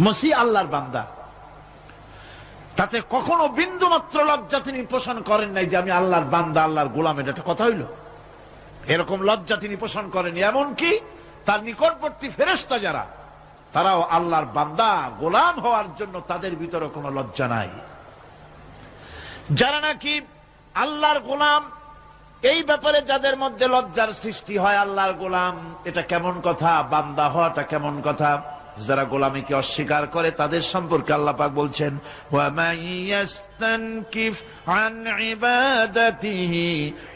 মসিহ আল্লাহর বান্দা, তাতে কখনো বিন্দু মাত্র লজ্জা তিনি পোষণ করেন নাই যে আমি আল্লাহর বান্দা, আল্লাহর গোলাম। এটা কথা হইল? এরকম লজ্জা তিনি পোষণ করেন। এমনকি তার নিকটবর্তী ফেরেশতা যারা, তারাও আল্লাহর বান্দা গোলাম হওয়ার জন্য তাদের ভিতরে কোনো লজ্জা নাই। যারা নাকি আল্লাহর গোলাম, এই ব্যাপারে যাদের মধ্যে লজ্জার সৃষ্টি হয়, আল্লাহর গোলাম এটা কেমন কথা, বান্দা হওয়াটা কেমন কথা, যারা গোলামীকে অস্বীকার করে তাদের সম্পর্কে আল্লাহ পাক বলছেন, ওয়া মাইয়াস্তানকিফ আন ইবাদাতিহি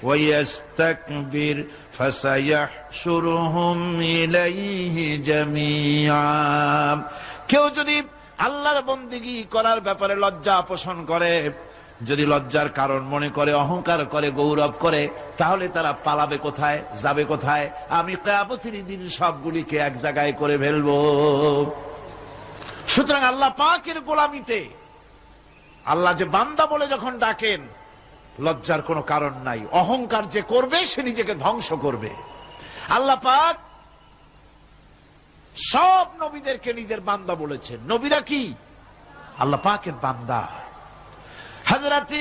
ওয়া ইস্তাকবির ফাসায়াহশুরুহুম ইলাইহি জামিআ। কেউ যদি আল্লাহর বন্দেগী করার ব্যাপারে লজ্জা পোষণ করে, যদি লজ্জার কারণ মনে করে, অহংকার করে, গৌরব করে, তাহলে তারা পালাবে কোথায়, যাবে কোথায়? আমি কিয়ামতের দিন সবগুলিকে এক জায়গায় করে ফেলবো। সুতরাং আল্লাহ পাকের গোলামিতে আল্লাহ যে বান্দা বলে যখন ডাকেন, লজ্জার কোনো কারণ নাই। অহংকার যে করবে সে নিজেকে ধ্বংস করবে। আল্লাহ পাক সব নবীদেরকে নিজের বান্দা বলেছেন। নবীরা কি আল্লাহ পাকের বান্দা। হযরত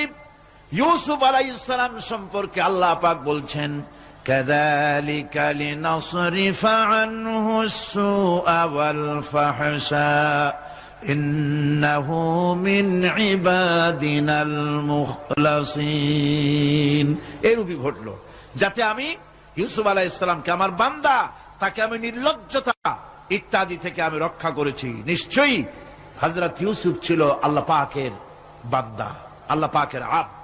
ইউসুফ আলাইহিস সালাম সম্পর্কে আল্লাহ পাক বলছেন, কাযালিকা লিনাসরিফা আনহু আস-সুআ ওয়াল ফাহশা ইন্নাহু মিন ইবাদিনাল মুখলাসিন। এরূপই ঘটল যাতে আমি ইউসুফ আলাইহিস সালামকে, আমার বান্দা, তাকে আমি নির্লজ্জতা ইত্যাদি থেকে আমি রক্ষা করেছি। নিশ্চয়ই হযরত ইউসুফ ছিল আল্লাহ পাকের বান্দা, আল্লাহ পাকের আব্দ।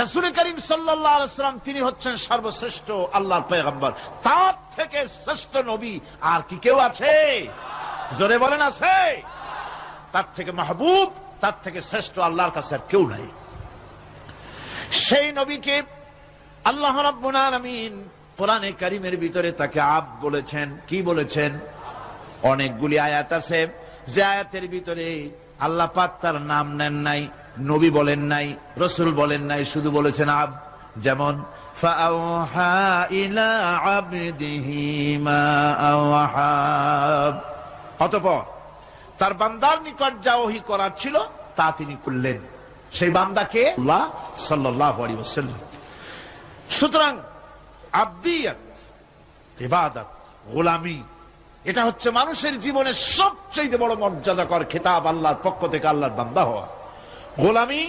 রাসূল করিম সাল্লাল্লাহু আলাইহি ওয়াসাল্লাম তিনি হচ্ছেন সর্বশ্রেষ্ঠ আল্লাহর পয়গম্বর। তার থেকে শ্রেষ্ঠ নবী আর কি কেউ আছে? জোরে বলেন, আছে? তার থেকে মাহবুব, তার থেকে শ্রেষ্ঠ আল্লাহর কাছে আর কেউ নাই। সেই নবীকে আল্লাহ রাব্বুল আলামিন কোরআনে কারীমের ভিতরে তাকে আব্দ বলেছেন। কি বলেছেন? অনেকগুলি আয়াত আছে যে আয়াতের ভিতরে আল্লাহ পাক তার নাম নেন নাই, নবী বলেন নাই, রাসূল বলেন নাই, শুধু বলেছেন আব্দ। যেমন ফাআওহা ইলা আবদিহি মা আওহা। অতঃপর তার বান্দার নিকট যা ওহী করার ছিল তা তিনি করলেন। সেই বান্দাকে আল্লাহ সাল্লাল্লাহু আলাইহি ওয়াসাল্লাম। সুতরাং আবদিয়াত, ইবাদত, গোলামি, এটা হচ্ছে মানুষের জীবনের সবচেয়ে বড় মর্যাদাকর খেতাব, আল্লাহর পক্ষ থেকে আল্লাহর বান্দা হওয়া। গোলামি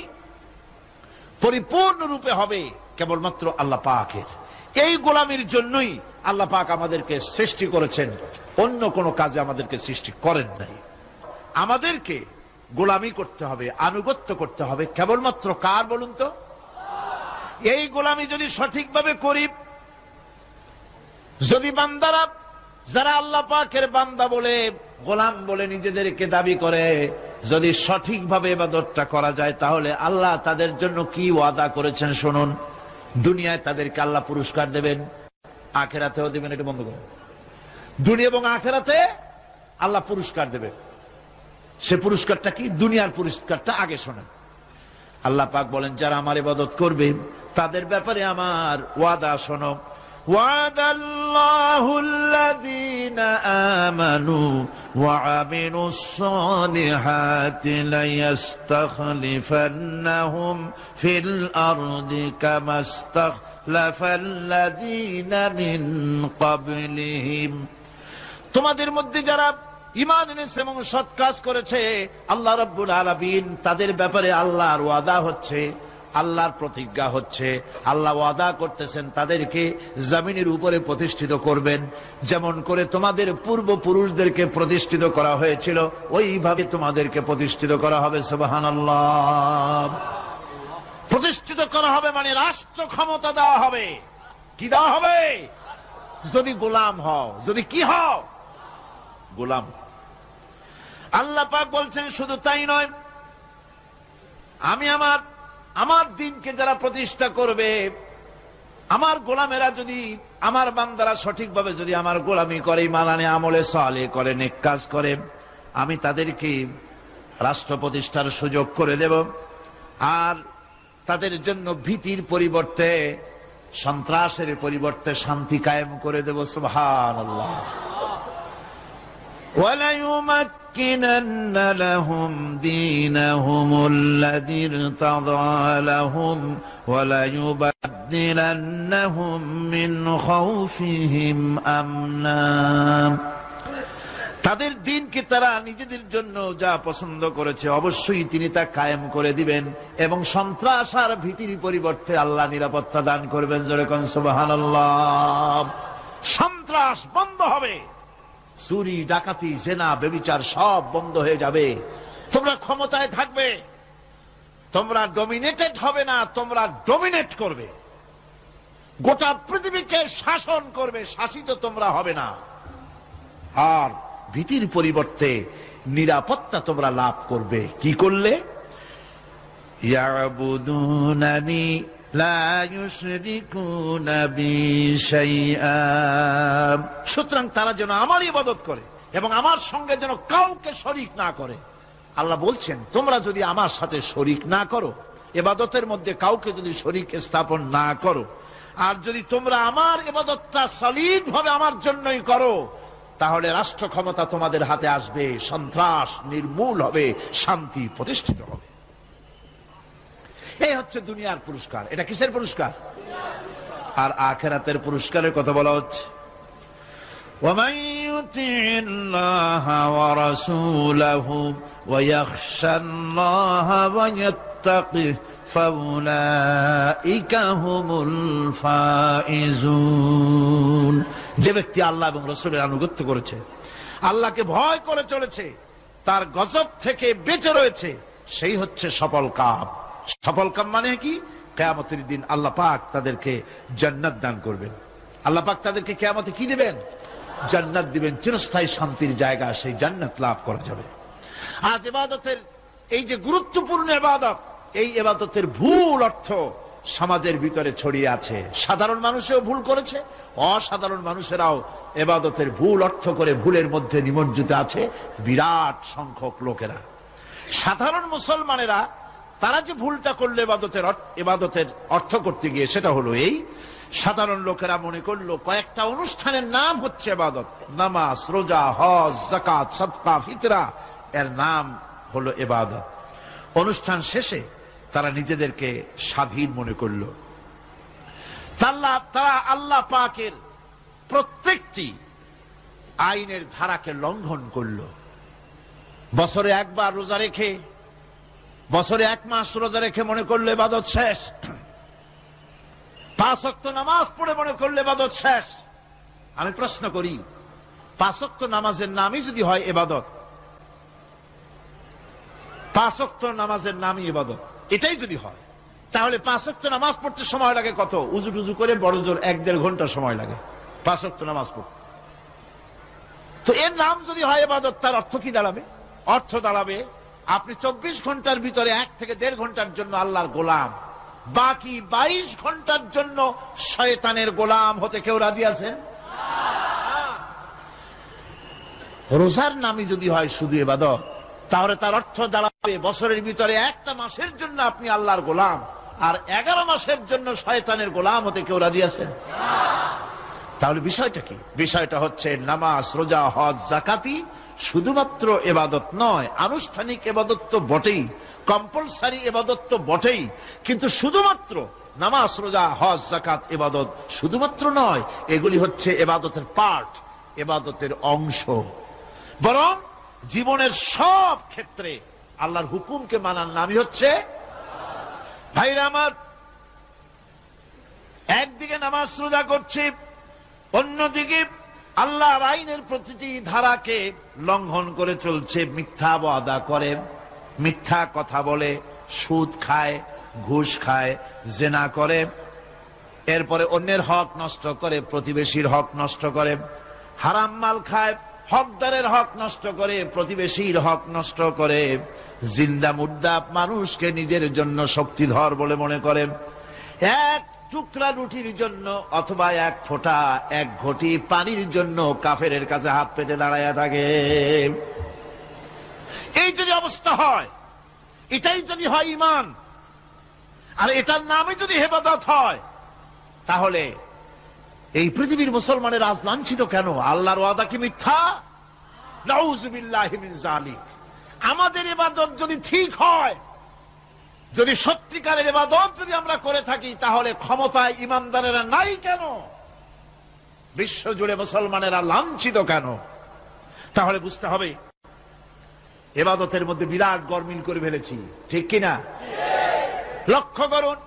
পরিপূর্ণ রূপে হবে কেবলমাত্র আল্লাহ পাকের। এই গোলামির জন্যই আল্লাহ পাক আমাদেরকে সৃষ্টি করেছেন, অন্য কোনো কাজে আমাদেরকে সৃষ্টি করেন নাই। আমাদেরকে গোলামি করতে হবে, আনুগত্য করতে হবে কেবলমাত্র কার বলুন তো? এই গোলামি যদি সঠিকভাবে করি, যদি বান্দারা যারা আল্লাহ পাকের বান্দা বলে, গোলাম বলে নিজেদেরকে দাবি করে, যদি সঠিকভাবে ইবাদতটা করা যায়, তাহলে আল্লাহ তাদের জন্য কি ওয়াদা করেছেন শুনুন। দুনিয়ায় তাদেরকে আল্লাহ পুরস্কার দেবেন, আখিরাতেও দেবেন। এটা বন্ধ করুন। দুনিয়া এবং আখিরাতে আল্লাহ পুরস্কার দেবেন। সে পুরস্কারটা কি? দুনিয়ার পুরস্কারটা আগে শোনেন। আল্লাহ পাক বলেন, যারা আমার ইবাদত করবে তাদের ব্যাপারে আমার ওয়াদা শোনো। وعد الله الذين آمنوا وعملوا الصالحات ليستخلفنهم في الأرض كما استخلف الذين من قبلهم। তোমাদের মধ্যে যারা ঈমান এনেছে এবং সৎ কাজ করেছে, আল্লাহ রাব্বুল আলামিন তাদের ব্যাপারে আল্লাহর ওয়াদা হচ্ছে, আল্লাহর প্রতিজ্ঞা হচ্ছে, আল্লাহ ওয়াদা করতেছেন তাদেরকে জমিনের উপরে প্রতিষ্ঠিত করবেন। যেমন করে তোমাদের পূর্বপুরুষদেরকে প্রতিষ্ঠিত করা হয়েছিল, ওইভাবে তোমাদেরকে প্রতিষ্ঠিত করা হবে। সুবহানাল্লাহ। প্রতিষ্ঠিত করা হবে মানে রাষ্ট্র ক্ষমতা দেওয়া হবে। কি দেওয়া হবে? যদি গোলাম হও। যদি কি হও? গোলাম। আল্লাহ পাক বলছেন শুধু তাই নয়, আমি আমার দিনকে যারা প্রতিষ্ঠা করবে, আমার গোলামেরা যদি, আমার বান্দারা সঠিকভাবে যদি আমার গোলামি করে, ঈমান আনে, আমলে সালেহ করে, নেক কাজ করে, আমি তাদেরকে রাষ্ট্র প্রতিষ্ঠার সুযোগ করে দেব। আর তাদের জন্য ভীতির পরিবর্তে, সন্ত্রাসের পরিবর্তে শান্তি কায়েম করে দেব। সুবহানাল্লাহ। وَلَيُمَكِّنَنَّ لَهُمْ دِينَهُمُ الَّذِي ارْتَضَىٰ لَهُمْ وَلَيُبَدِّلَنَّهُم مِّنْ خَوْفِهِمْ أَمْنًا। তাদের দিনকে তারা নিজেদের জন্য যা পছন্দ করেছে অবশ্যই তিনি তা কায়েম করে দিবেন, এবং সন্ত্রাস আর ভীতির পরিবর্তে আল্লাহ নিরাপত্তা দান করবেন। জোরে কোন সুবহানাল্লাহ। সন্ত্রাস বন্ধ হবে, চুরি ডাকাতি জেনা ব্যভিচার সব বন্ধ হয়ে যাবে। তোমরা ক্ষমতায় থাকবে, তোমরা ডমিনেটেড হবে না, তোমরা ডমিনেট করবে, গোটা পৃথিবীকে শাসন করবে, শাসিত তোমরা হবে না। আর ভীতির পরিবর্তে নিরাপত্তা তোমরা লাভ করবে। কি করলে? ইয়াবুদুনানি লা ইউশরিকুনা বি শাইআ। সুতরাং তারা যেন আমার ইবাদত করে এবং আমার সঙ্গে যেন কাউকে শরীক না করে। আল্লাহ বলছেন, তোমরা যদি আমার সাথে শরীক না করো, ইবাদতের মধ্যে কাউকে যদি শরীক স্থাপন না করো, আর যদি তোমরা আমার ইবাদতটা সলিড ভাবে আমার জন্যই করো, তাহলে রাষ্ট্র ক্ষমতা তোমাদের হাতে আসবে, সন্ত্রাস নির্মূল হবে, শান্তি প্রতিষ্ঠিত হবে। এই হচ্ছে দুনিয়ার পুরস্কার। এটা কিসের পুরস্কার? আর আখিরাতের পুরস্কারের কথা বলা হচ্ছে। وَمَن يُطِعِ اللَّهَ وَرَسُولَهُ وَيَخْشَ اللَّهَ وَيَتَّقِهِ فَأُولَئِكَ هُمُ الْفَائِزُونَ। যে ব্যক্তি আল্লাহ এবং রাসূলের আনুগত্য করেছে, আল্লাহকে ভয় করে চলেছে, তার গজব থেকে বেঁচে রয়েছে, সেই হচ্ছে সফল কাম। সফল কাম মানে কি? কিয়ামতের দিন আল্লাহ পাক তাদেরকে জান্নাত দান করবেন। আল্লাহ পাক তাদেরকে কিয়ামতে কি দিবেন? জান্নাত দিবেন, চিরস্থায়ী শান্তির জায়গা, সেই জান্নাত লাভ করা যাবে। আজ ইবাদতের এই যে গুরুত্বপূর্ণ ইবাদত, এই ইবাদতের ভুল অর্থ সমাজের ভিতরে ছড়িয়ে আছে। সাধারণ মানুষও ভুল করেছে, অসাধারণ মানুষেরাও ইবাদতের ভুল অর্থ করে ভুলের মধ্যে নিমজ্জিত আছে বিরাট সংখ্যক লোকেরা। সাধারণ মুসলমানেরা তারা যে ভুলটা করলো ইবাদতের অর্থ করতে গিয়ে, সেটা হলো এই, সাধারণ লোকেরা মনে করলো কয়েকটা অনুষ্ঠানের নাম হচ্ছে ইবাদত, নামাজ, রোজা, হজ, যাকাত, সাদকা, ফিতরা, এর নাম হলো ইবাদত। অনুষ্ঠান শেষে তারা নিজেদেরকে স্বাধীন মনে করলো। তারা আল্লাহ পাকের প্রত্যেকটি আইনের ধারাকে লঙ্ঘন করলো। বছরে একবার রোজা রেখে, বছরে 1 মাস রোজা রেখে মনে করলে ইবাদত শেষ। 5 ওয়াক্ত নামাজ পড়ে মনে করলে ইবাদত শেষ। আমি প্রশ্ন করি, 5 ওয়াক্ত নামাজের নামই যদি হয় ইবাদত, 5 ওয়াক্ত নামাজের নামই ইবাদত, এটাই যদি হয়, তাহলে 5 ওয়াক্ত নামাজ পড়তে সময় লাগে কত? উজু টুজু করে বড় জোর 1-1.5 ঘন্টা সময় লাগে 5 ওয়াক্ত নামাজ পড়তে। তো এর নাম যদি হয় ইবাদত, তার অর্থ কি দাঁড়াবে? অর্থ দাঁড়াবে আপনি 24 ঘন্টার ভিতরে 1 থেকে 1.5 ঘন্টার জন্য আল্লাহর গোলাম, বাকি 22 ঘন্টার জন্য শয়তানের গোলাম হতে কেউ রাজি আছেন? রোজার নামই যদি হয় শুধু ইবাদত, তাহলে তার অর্থ দাঁড়াবে বছরের ভিতরে 1টা মাসের জন্য আপনি আল্লাহর গোলাম, আর 11 মাসের জন্য শয়তানের গোলাম হতে কেউ রাজি আছেন? তাহলে বিষয়টা কি? বিষয়টা হচ্ছে নামাজ, রোজা, হজ, যাকাতি শুধুমাত্র ইবাদত নয়, আনুষ্ঠানিক ইবাদত তো বটেই, কম্পালসারি ইবাদত তো বটেই, কিন্তু শুধুমাত্র নামাজ, রোজা, হজ, যাকাত ইবাদত শুধুমাত্র নয়, এগুলি হচ্ছে ইবাদতের পার্ট, ইবাদতের অংশ। বরং জীবনের সব ক্ষেত্রে আল্লাহর হুকুমকে মানার নামই হচ্ছে। ভাইরা আমার, একদিকে নামাজ রোজা করছি, অন্যদিকে আল্লাহর আইনের প্রতিটি ধারাকে লঙ্ঘন করে চলছে, মিথ্যা ওয়াদা করে, মিথ্যা কথা বলে, সুদ খায়, ঘুষ খায়, জেনা করে, এরপরে অন্যের হক নষ্ট করে, প্রতিবেশীর হক নষ্ট করে, হারাম মাল খায়, হকদারের হক নষ্ট করে, প্রতিবেশীর হক নষ্ট করে, জিন্দা মুর্দা মানুষকে নিজের জন্য শক্তিধর বলে মনে করে, এক টুকরা রুটির জন্য অথবা 1 ফোঁটা 1 ঘটি পানির জন্য কাফেরের কাছে হাত পেতে দাঁড়ায়া থাকে। এই যদি অবস্থা হয়, এটাই যদি হয় ঈমান, আর এটার নামে যদি ইবাদত হয়, তাহলে এই পৃথিবীর মুসলমানের আজ লাঞ্ছিত কেন? আল্লাহর ওয়াদা কি মিথ্যা? নাউযু বিল্লাহি মিন যালিক। আমাদের ইবাদত যদি ঠিক হয়, যদি সত্যিকারের ইবাদত যদি আমরা করে থাকি, তাহলে ক্ষমতায় ইমানদারেরা নাই কেন? বিশ্ব জুড়ে মুসলমানেরা লাঞ্ছিত কেন? তাহলে বুঝতে হবে ইবাদতের মধ্যে বিরাট গরমিল করে ফেলেছি, ঠিক কিনা? লক্ষ্য করুন,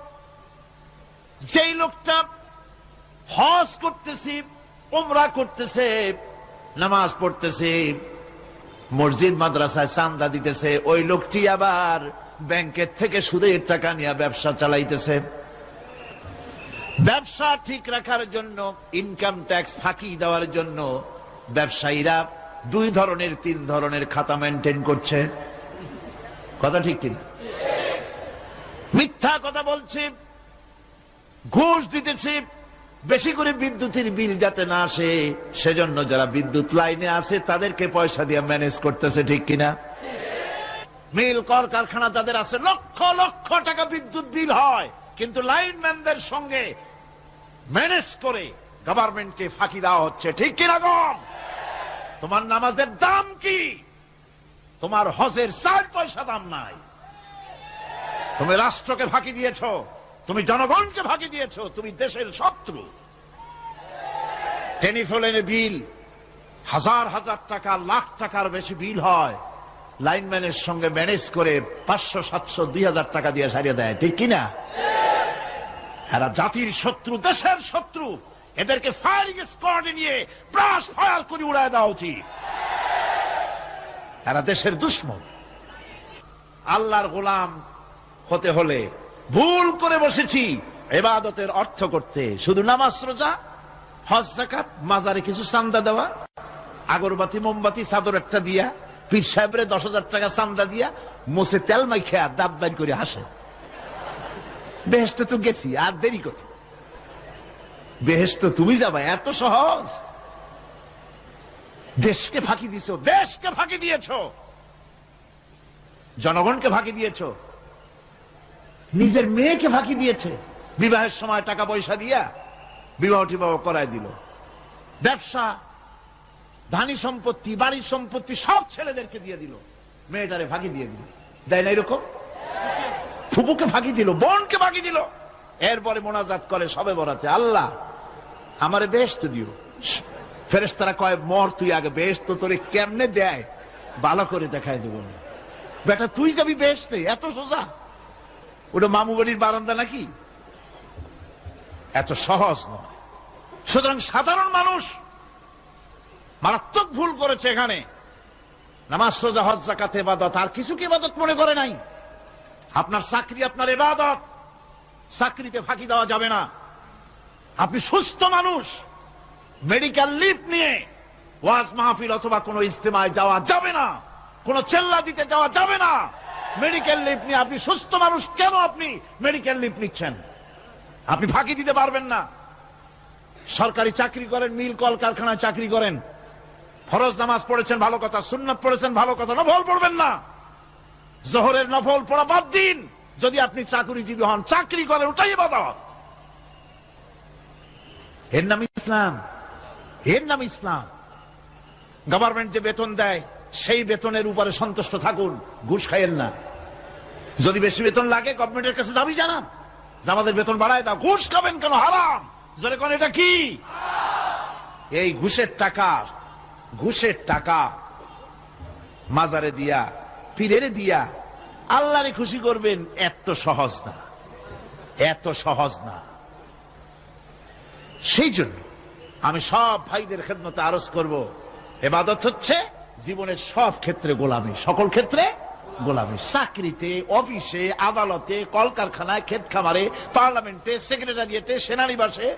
যেই লোকটা হজ করতেছে, উমরা করতেছে, নামাজ পড়তেছে, মসজিদ মাদ্রাসায় চাঁদা দিতেছে, ওই লোকটি আবার ব্যাংকের থেকে সুদের টাকা নিয়ে ব্যবসা চালাইতেছে। ব্যবসা ঠিক রাখার জন্য, ইনকাম ট্যাক্স ফাঁকি দেওয়ার জন্য ব্যবসায়ীরা 2 ধরনের 3 ধরনের খাতা মেনটেন করছে। কথা ঠিক কিনা? মিথ্যা কথা বলছে, ঘুষ দিতেছে, বেশি করে বিদ্যুতের বিল যাতে না আসে সেজন্য যারা বিদ্যুৎ লাইনে আছে তাদেরকে পয়সা দিয়ে ম্যানেজ করতেছে, ঠিক কিনা? মিল কল কারখানা যাদের আছে, লক্ষ লক্ষ টাকা বিদ্যুৎ বিল হয়, কিন্তু লাইনম্যানদের সঙ্গে ম্যানেজ করে গভর্নমেন্টকে ফাঁকি দেওয়া হচ্ছে, ঠিক কিনা? গম তোমার নামাজের দাম কি? তোমার হজের 4 পয়সা দাম নাই। তুমি রাষ্ট্রকে ফাঁকি দিয়েছ, তুমি জনগণকে ফাঁকি দিয়েছ, তুমি দেশের শত্রু। টেলিফোনের বিল হাজার হাজার টাকা, লাখ টাকার বেশি বিল হয়, লাইনম্যানের সঙ্গে ম্যানেজ করে 500, 700, 2000 টাকা দিয়ে সারিয়ে দেয়, ঠিক কিনা? এরা জাতির শত্রু, দেশের শত্রু। এদেরকে ফায়ারিং স্কোয়াডে নিয়ে ব্রাশ ফায়ার করে উড়ায় দেওয়া উচিত। এরা দেশের দুশমন। আল্লাহর গোলাম হতে হলে ভুল করে বসেছি ইবাদতের অর্থ করতে, শুধু নামাজ, রোজা, হজ, যাকাত, মাজারে কিছু চাঁদা দেওয়া, আগরবাতি, মোমবাতি, চাদর একটা দিয়া, পীর সাহেবরে 10,000 টাকা চাঁদা দিয়া, মোছে তেল মাইখা দাঁত বাইর করে হাসে। বেহেশতে তো গেছি, আর দেরি কত? বেহেশত তুমি যাবা, এত সহজ? দেশকে ফাঁকি দিছো, দেশকে ফাঁকি দিয়েছ, জনগণকে ফাঁকি দিয়েছ, নিজের মেয়েকে ফাঁকি দিয়েছে। বিবাহের সময় টাকা পয়সা দিয়া বিবাহ টিবাহ করায় দিল। ব্যবসা, ধানি সম্পত্তি, বাড়ির সম্পত্তি সব ছেলেদেরকে দিয়ে দিল, মেয়েটারে ফাঁকি দিয়ে দিল। দেয় না এরকম? ফুপুকে ফাঁকি দিল, বোনকে ফাঁকি দিল। এরপরে মোনাজাত করে সবে বরাতে, আল্লাহ আমারে বেহেশত দিও। ফেরেশতারা কয়, মর তুই আগে, বেহেশত তোরে কেমনে দেয় ভালো করে দেখায় দেব। বেটা তুই যাবি বেহেশতে? এত সোজা? ওটা মামু বাড়ির বারান্দা নাকি? এত সহজ নয়। সুতরাং সাধারণ মানুষ মারাত্মক ভুল করেছে এখানে। নামাজ, রোজা, হজ, যাকাত ইবাদত, আর কিছু কি ইবাদত মনে করে নাই? আপনার চাকরি আপনার ইবাদত, চাকরিতে ফাঁকি দেওয়া যাবে না। আপনি সুস্থ মানুষ, মেডিকেল লিভ নিয়ে ওয়াজ মাহফিল অথবা কোনো ইজতেমায় যাওয়া যাবে না, কোনো চেল্লা দিতে যাওয়া যাবে না। মেডিকেল লিভ নিয়ে আপনি সুস্থ মানুষ, কেন আপনি মেডিকেল লিভ নিচ্ছেন? আপনি ফাঁকি দিতে পারবেন না। সরকারি চাকরি করেন, মিল কল কারখানায় চাকরি করেন, ফরজ নামাজ পড়েছেন ভালো কথা, সুন্নাত পড়েছেন ভালো কথা, নফল পড়বেন না। জোহরের নফল পড়া বাদ দিন। যদি আপনি চাকরিজীবী হন, চাকরি করেন, ওটাই ইবাদত। এর নাম ইসলাম, এর নাম ইসলাম। গভর্নমেন্ট যে বেতন দেয় সেই বেতনের উপরে সন্তুষ্ট থাকুন, ঘুষ খাইয়েন না। যদি বেশি বেতন লাগে গভর্নমেন্টের কাছে দাবি জানান যে আমাদের বেতন বাড়ায় দাও। ঘুষ খাবেন কেন? হারাম। জোরে কোন এটা কি? এই ঘুষের টাকা মাজারে দিয়া, পীরেরে দিয়া আল্লাহরে খুশি করবেন, এত সহজ না, এত সহজ না। সেই জন্য আমি সব ভাইদের খেদমতে আরজ করব, ইবাদত হচ্ছে জীবনের সব ক্ষেত্রে গোলামি, সকল ক্ষেত্রে গোলামি। চাকরিতে, অফিসে, আদালতে, কলকারখানায়, ক্ষেত খামারে, পার্লামেন্টে, সেক্রেটারিয়েটে, সেনানিবাসে,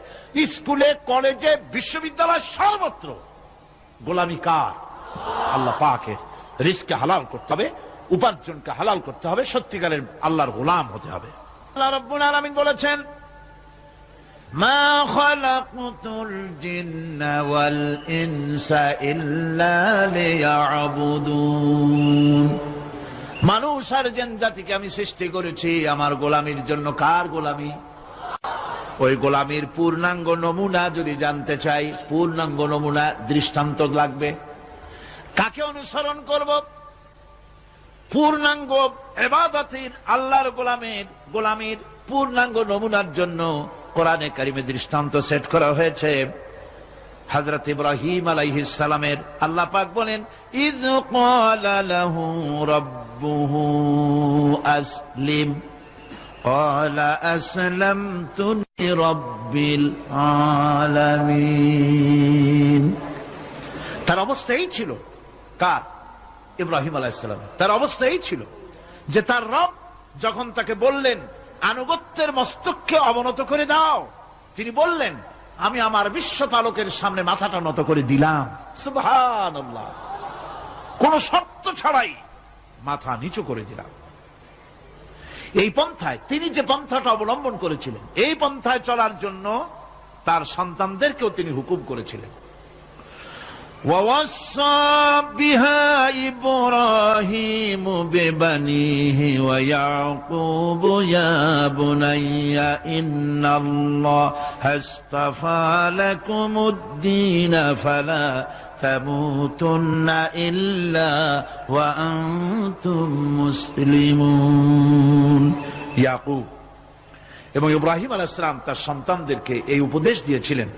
স্কুলে, কলেজে, বিশ্ববিদ্যালয়, সর্বত্র গোলামি কার? আল্লাহ পাকের। রিজকে হালাল করতে হবে, উপার্জনকে হালাল করতে হবে, সত্যিকারের আল্লাহর গোলাম হতে হবে। আল্লাহ রাব্বুল আলামিন বলেছেন, মা খালাকতুল জিন্না ওয়াল ইনসা ইল্লা লিয়াবুদুন। মানুষ আর জিন জাতিকে আমি সৃষ্টি করেছি আমার গোলামির জন্য। কার গোলামি? ওই গোলামির পূর্ণাঙ্গ নমুনা যদি জানতে চাই, পূর্ণাঙ্গ নমুনা দৃষ্টান্ত লাগবে। কাকে অনুসরণ করব? পূর্ণাঙ্গ ইবাদতের আল্লাহর গোলামীর পূর্ণাঙ্গ নমুনার জন্য কোরআনে কারিমে দৃষ্টান্ত সেট করা হয়েছে। হযরত ইব্রাহিম আলাইহিস সালামের আল্লাহ পাক বলেন, ইয ক্বালা লাহু রাব্বুহু আসলিম ক্বালা আসলামতু লিরাব্বিল আলামিন। তার অবস্থা এই ছিল, কার? ইব্রাহিম আলাইহিস সালাম। তার অবস্থা এই ছিল যে তার রব যখন তাকে বললেন আনুগত্যের মস্তককে অবনত করে দাও, তিনি বললেন আমি আমার বিশ্বপালকের সামনে মাথাটা নত করে দিলাম। সুবহানাল্লাহ, কোন শর্ত ছাড়াই মাথা নিচু করে দিলাম। এই পন্থায় তিনি যে পন্থাটা অবলম্বন করেছিলেন, এই পন্থায় চলার জন্য তার সন্তানদেরকেও তিনি হুকুম করেছিলেন। وَوَصَّى بِهَا إِبْرَاهِيمُ بِبَنِيهِ وَيَعْقُوبُ يَا بُنَيَّ إِنَّ اللَّهَ اصْطَفَى لَكُمُ الدِّينَ فَلَا تَمُوتُنَّ إِلَّا وَأَنْتُمْ مُسْلِمُونَ। ইয়াকুব এবং ইব্রাহিম আলাইহিস সালাম তার সন্তানদেরকে এই উপদেশ দিয়েছিলেন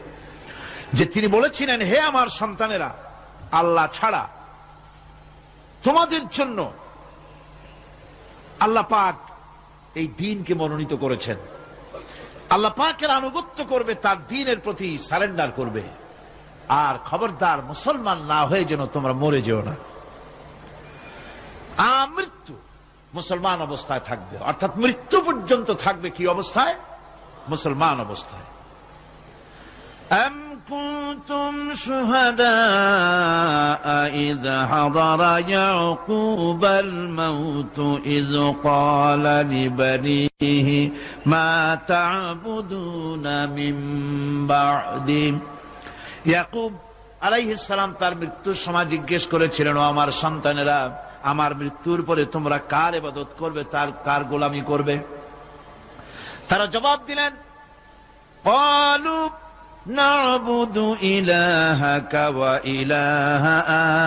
যে তিনি বলেছিলেন, হে আমার সন্তানেরা, আল্লাহ ছাড়া তোমাদের জন্য আল্লাহ পাক এই দ্বীনকে মনোনীত করেছেন। আল্লাহ পাকের আনুগত্য করবে, তার দ্বীনের প্রতি সারেন্ডার করবে। আর খবরদার মুসলমান না হয়ে যেন তোমরা মরে যেও না। মৃত্যু মুসলমান অবস্থায় থাকবে, অর্থাৎ মৃত্যু পর্যন্ত থাকবে কি অবস্থায়? মুসলমান অবস্থায়। كنتم شهداء إذ حضر يعقوب الموت إذ قال لبنيه ما تعبدون من بعدي। ইয়াকুব আলাইহিস সালাম তার মৃত্যুর সময় জিজ্ঞেস করেছিলেন, ও আমার সন্তানেরা, আমার মৃত্যুর পরে তোমরা কার ইবাদত করবে, তার কার গোলামি করবে? তারা জবাব দিলেন, قالوا نعبد إلهك وإله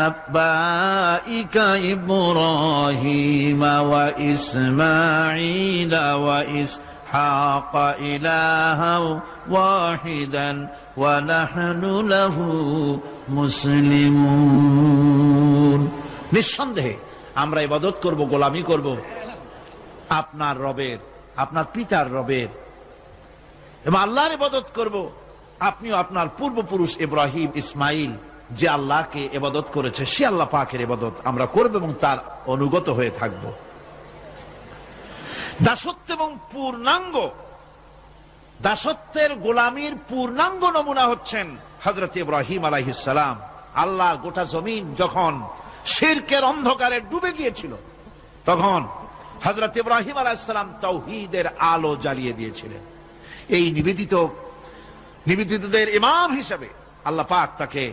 آبائك إبراهيم وإسماعيل وإسحاق إلها واحدا ونحن له مسلمون। নিঃসন্দেহে আমরা ইবাদত করব, গোলামি করব আপনার রবের, আপনার পিতার রবের, এবং আল্লাহর ইবাদত করব। আপনিও আপনার পূর্বপুরুষ ইব্রাহিম, ইসমাইল যে আল্লাহকে ইবাদত করেছে, সে আল্লাহ পাকের ইবাদত আমরা করব এবং তার অনুগত হয়ে থাকব। দাসত্ব এবং পূর্ণাঙ্গ দাসত্বের গোলামীর পূর্ণাঙ্গ নমুনা হচ্ছেন হযরত ইব্রাহিম আলাইহিস সালাম। আল্লাহর গোটা জমিন যখন শিরকের অন্ধকারে ডুবে গিয়েছিল, তখন হযরত ইব্রাহিম আলাইহিস সালাম তাওহীদের আলো জ্বালিয়ে দিয়েছিলেন। এই নিবেদিতদের ইমাম হিসেবে আল্লাহ পাক তাকে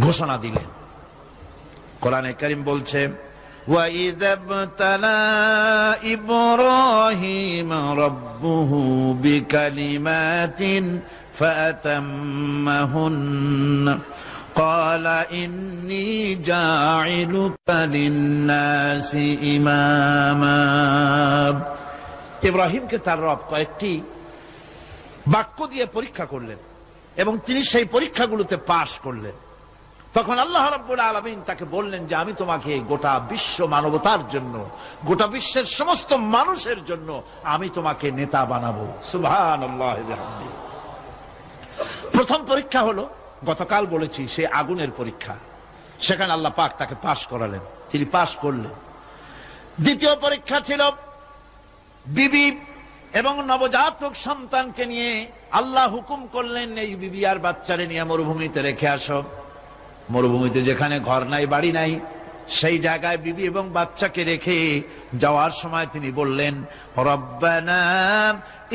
ঘোষণা দিলেন। কোরআনে কারীম বলছে, وَإِذَ ابْتَلَى إِبْرَاهِيمَ رَبُّهُ بِكَلِمَاتٍ فَأَتَمَّهُنَّ قَالَ إِنِّي جَاعِلُكَ لِلنَّاسِ إِمَامًا। ইব্রাহিমকে তার রব কয়েকটি বাক্য দিয়ে পরীক্ষা করলেন এবং তিনি সেই পরীক্ষাগুলোতে পাশ করলেন। তখন আল্লাহ রাব্বুল আলামিন তাকে বললেন যে আমি তোমাকে গোটা বিশ্ব মানবতার জন্য, গোটা বিশ্বের সমস্ত মানুষের জন্য আমি তোমাকে নেতা বানাবো। সুবহানাল্লাহি ওয়া বিহামদিহি। প্রথম পরীক্ষা হলো, গতকাল বলেছি, সে আগুনের পরীক্ষা। সেখানে আল্লাহ পাক তাকে পাশ করালেন, তিনি পাশ করলেন। দ্বিতীয় পরীক্ষা ছিল বিবি এবং নবজাতক সন্তানকে নিয়ে আল্লাহ হুকুম করলেন, এই বিবি আর বাচ্চারে নিয়ে মরুভূমিতে রেখে আসো। মরুভূমিতে যেখানে ঘর নাই, বাড়ি নাই, সেই জায়গায় বিবি এবং বাচ্চাকে রেখে যাওয়ার সময় তিনি বললেন, রব্বানা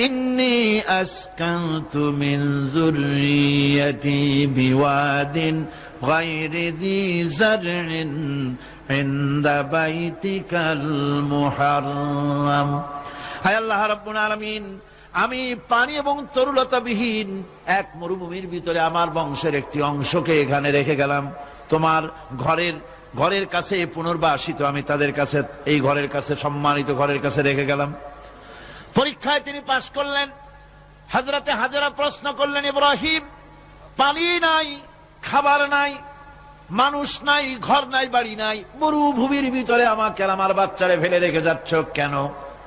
ইন্নী আসকানতু মিন যুররিয়াতি বিওয়াদিন গায়রি যী যারইন ইনদা বাইতিকাল মুহাররাম। হায় আল্লাহ রাব্বুল আলামিন, আমি পানি এবং তরুলতাবিহীন এক মরুভূমির ভিতরে আমার বংশের একটি অংশকে এখানে রেখে গেলাম, তোমার ঘরের কাছে পুনর্বাসিত আমি তাদের কাছে, এই ঘরের কাছে, সম্মানিত ঘরের কাছে রেখে গেলাম। পরীক্ষায় তিনি পাশ করলেন। হযরতে হাজেরা প্রশ্ন করলেন, ইব্রাহিম, পানি নাই, খাবার নাই, মানুষ নাই, ঘর নাই, বাড়ি নাই, মরুভূমির ভিতরে আমাকে আমার বাচ্চারে ফেলে রেখে যাচ্ছ কেন?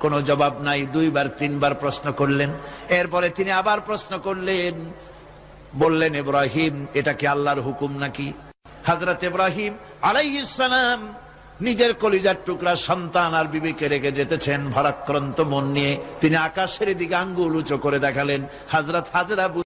কোনো জবাব নাই। 2 বার 3 বার প্রশ্ন করলেন। এরপরে তিনি আবার প্রশ্ন করলেন, বললেন, ইব্রাহিম, এটা কি আল্লাহর হুকুম নাকি? হযরত ইব্রাহিম আলাইহিস সালাম নিজের কলিজার টুকরা সন্তান আর বিবিকে রেখে যেতেছেন ভারাক্রান্ত মন নিয়ে। তিনি আকাশের দিকে আঙ্গুল উঁচু করে দেখালেন। হযরত হাজেরা